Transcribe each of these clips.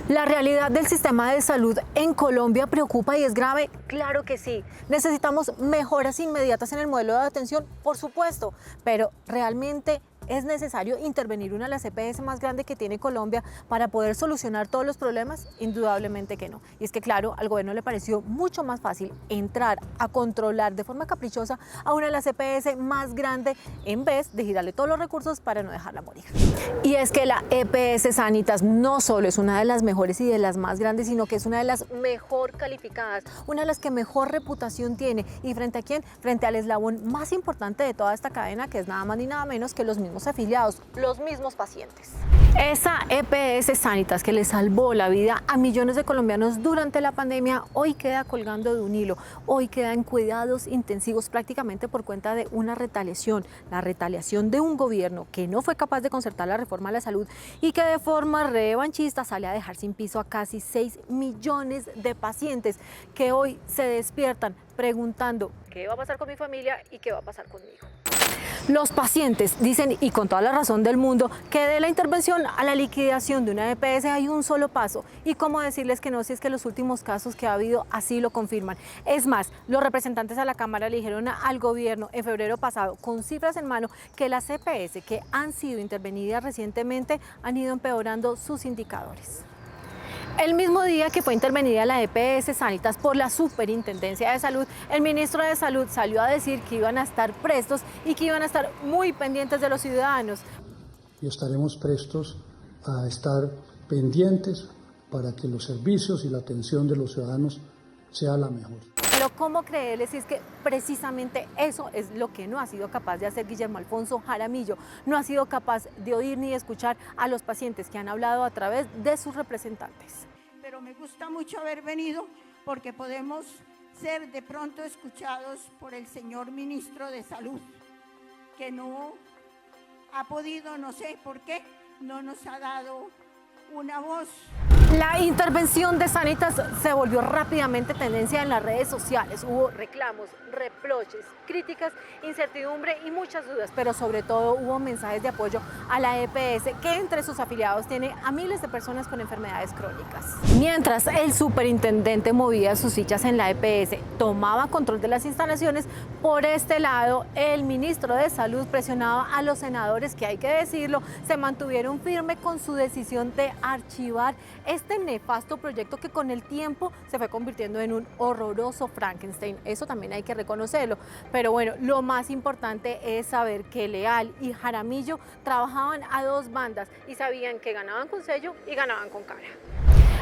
¿La realidad del sistema de salud en Colombia preocupa y es grave? Claro que sí. ¿Necesitamos mejoras inmediatas en el modelo de atención? Por supuesto, pero ¿realmente es necesario intervenir una de las EPS más grandes que tiene Colombia para poder solucionar todos los problemas? Indudablemente que no. Y es que claro, al gobierno le pareció mucho más fácil entrar a controlar de forma caprichosa a una de las EPS más grandes en vez de girarle todos los recursos para no dejarla morir. Y es que la EPS Sanitas no solo es una de las mejores y de las más grandes, sino que es una de las mejor calificadas, una de las que mejor reputación tiene. ¿Y frente a quién? Frente al eslabón más importante de toda esta cadena, que es nada más ni nada menos que los mismos afiliados, los mismos pacientes. Esa EPS Sanitas que le salvó la vida a millones de colombianos durante la pandemia, hoy queda colgando de un hilo, hoy queda en cuidados intensivos prácticamente por cuenta de una retaliación, la retaliación de un gobierno que no fue capaz de concertar la reforma a la salud y que de forma revanchista sale a dejar sin piso a casi 6 millones de pacientes que hoy se despiertan preguntando ¿qué va a pasar con mi familia y qué va a pasar conmigo? Los pacientes dicen, y con toda la razón del mundo, que de la intervención a la liquidación de una EPS hay un solo paso. ¿Y cómo decirles que no si es que los últimos casos que ha habido así lo confirman? Es más, los representantes a la Cámara le dijeron al gobierno en febrero pasado, con cifras en mano, que las EPS que han sido intervenidas recientemente han ido empeorando sus indicadores. El mismo día que fue intervenida la EPS Sanitas por la Superintendencia de Salud, el ministro de Salud salió a decir que iban a estar prestos y que iban a estar muy pendientes de los ciudadanos. Y estaremos prestos a estar pendientes para que los servicios y la atención de los ciudadanos sea la mejor. Pero ¿cómo creerles si es que precisamente eso es lo que no ha sido capaz de hacer Guillermo Alfonso Jaramillo? No ha sido capaz de oír ni de escuchar a los pacientes que han hablado a través de sus representantes. Pero me gusta mucho haber venido porque podemos ser de pronto escuchados por el señor ministro de Salud, que no ha podido, no sé por qué, no nos ha dado una voz. La intervención de Sanitas se volvió rápidamente tendencia en las redes sociales. Hubo reclamos, reproches, críticas, incertidumbre y muchas dudas, pero sobre todo hubo mensajes de apoyo a la EPS, que entre sus afiliados tiene a miles de personas con enfermedades crónicas. Mientras el superintendente movía sus fichas en la EPS, tomaba control de las instalaciones, por este lado el ministro de Salud presionaba a los senadores que, hay que decirlo, se mantuvieron firmes con su decisión de archivar este nefasto proyecto que con el tiempo se fue convirtiendo en un horroroso Frankenstein. Eso también hay que reconocerlo. Pero bueno, lo más importante es saber que Leal y Jaramillo trabajaban a dos bandas y sabían que ganaban con sello y ganaban con cara.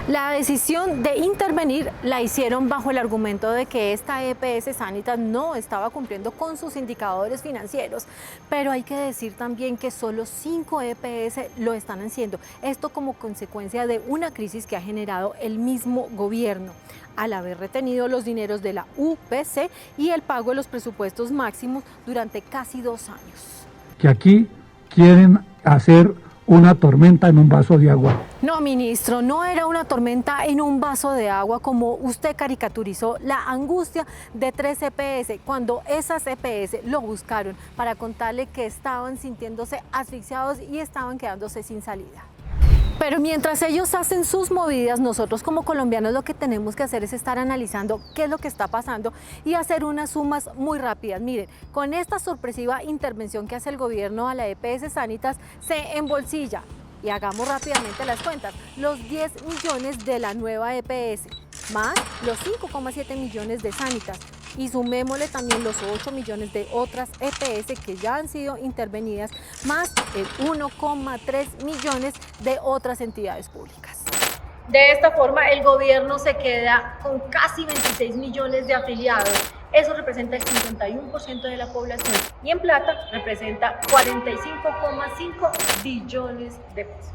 La decisión de intervenir la hicieron bajo el argumento de que esta EPS Sanitas no estaba cumpliendo con sus indicadores financieros, pero hay que decir también que solo 5 EPS lo están haciendo, esto como consecuencia de una crisis que ha generado el mismo gobierno, al haber retenido los dineros de la UPC y el pago de los presupuestos máximos durante casi 2 años. Que aquí quieren hacer una tormenta en un vaso de agua. No, ministro, no era una tormenta en un vaso de agua como usted caricaturizó la angustia de 3 EPS cuando esas EPS lo buscaron para contarle que estaban sintiéndose asfixiados y estaban quedándose sin salida. Pero mientras ellos hacen sus movidas, nosotros como colombianos lo que tenemos que hacer es estar analizando qué es lo que está pasando y hacer unas sumas muy rápidas. Miren, con esta sorpresiva intervención que hace el gobierno a la EPS Sanitas, se embolsilla, y hagamos rápidamente las cuentas, los 10 millones de la nueva EPS, más los 5,7 millones de Sanitas. Y sumémosle también los 8 millones de otras EPS que ya han sido intervenidas, más el 1,3 millones de otras entidades públicas. De esta forma, el gobierno se queda con casi 26 millones de afiliados. Eso representa el 51% de la población y en plata representa 45,5 billones de pesos.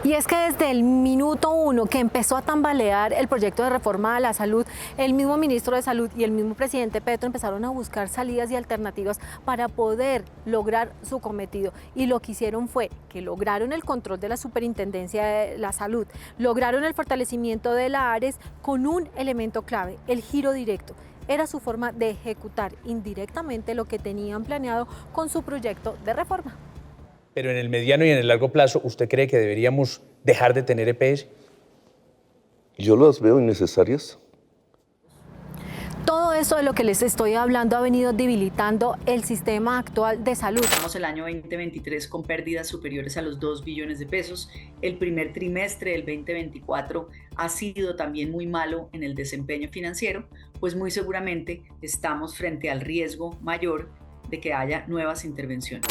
Y es que desde el minuto 1 que empezó a tambalear el proyecto de reforma a la salud, el mismo ministro de Salud y el mismo presidente Petro empezaron a buscar salidas y alternativas para poder lograr su cometido. Y lo que hicieron fue que lograron el control de la Superintendencia de la Salud, lograron el fortalecimiento de la ARES con un elemento clave, el giro directo. Era su forma de ejecutar indirectamente lo que tenían planeado con su proyecto de reforma. Pero en el mediano y en el largo plazo, ¿usted cree que deberíamos dejar de tener EPS? Yo las veo innecesarias. Todo eso de lo que les estoy hablando ha venido debilitando el sistema actual de salud. Estamos el año 2023 con pérdidas superiores a los 2 billones de pesos. El primer trimestre del 2024 ha sido también muy malo en el desempeño financiero, pues muy seguramente estamos frente al riesgo mayor de que haya nuevas intervenciones.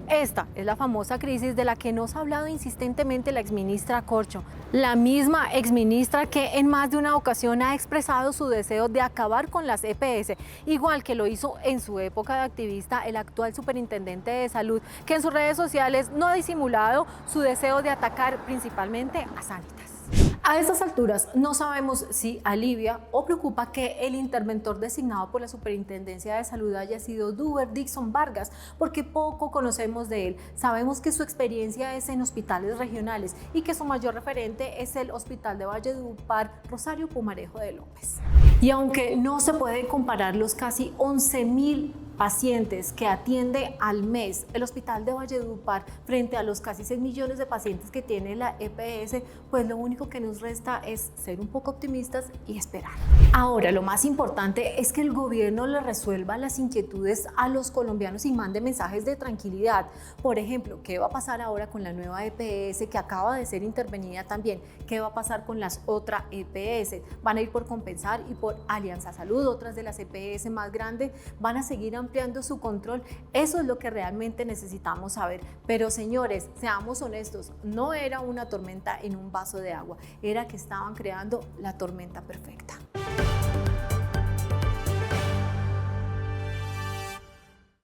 Esta es la famosa crisis de la que nos ha hablado insistentemente la exministra Corcho, la misma exministra que en más de una ocasión ha expresado su deseo de acabar con las EPS, igual que lo hizo en su época de activista el actual superintendente de salud, que en sus redes sociales no ha disimulado su deseo de atacar principalmente a Sanitas. A estas alturas no sabemos si alivia o preocupa que el interventor designado por la Superintendencia de Salud haya sido Duber Dixon Vargas, porque poco conocemos de él. Sabemos que su experiencia es en hospitales regionales y que su mayor referente es el Hospital de Valledupar Rosario Pumarejo de López. Y aunque no se puede comparar los casi 11.000 pacientes que atiende al mes el Hospital de Valledupar frente a los casi 6 millones de pacientes que tiene la EPS, pues lo único que nos resta es ser un poco optimistas y esperar. Ahora, lo más importante es que el gobierno le resuelva las inquietudes a los colombianos y mande mensajes de tranquilidad. Por ejemplo, ¿qué va a pasar ahora con la nueva EPS que acaba de ser intervenida también? ¿Qué va a pasar con las otras EPS? ¿Van a ir por Compensar y por Alianza Salud? Otras de las EPS más grandes van a seguir ampliando su control. Eso es lo que realmente necesitamos saber. Pero señores, seamos honestos, no era una tormenta en un vaso de agua, era que estaban creando la tormenta perfecta.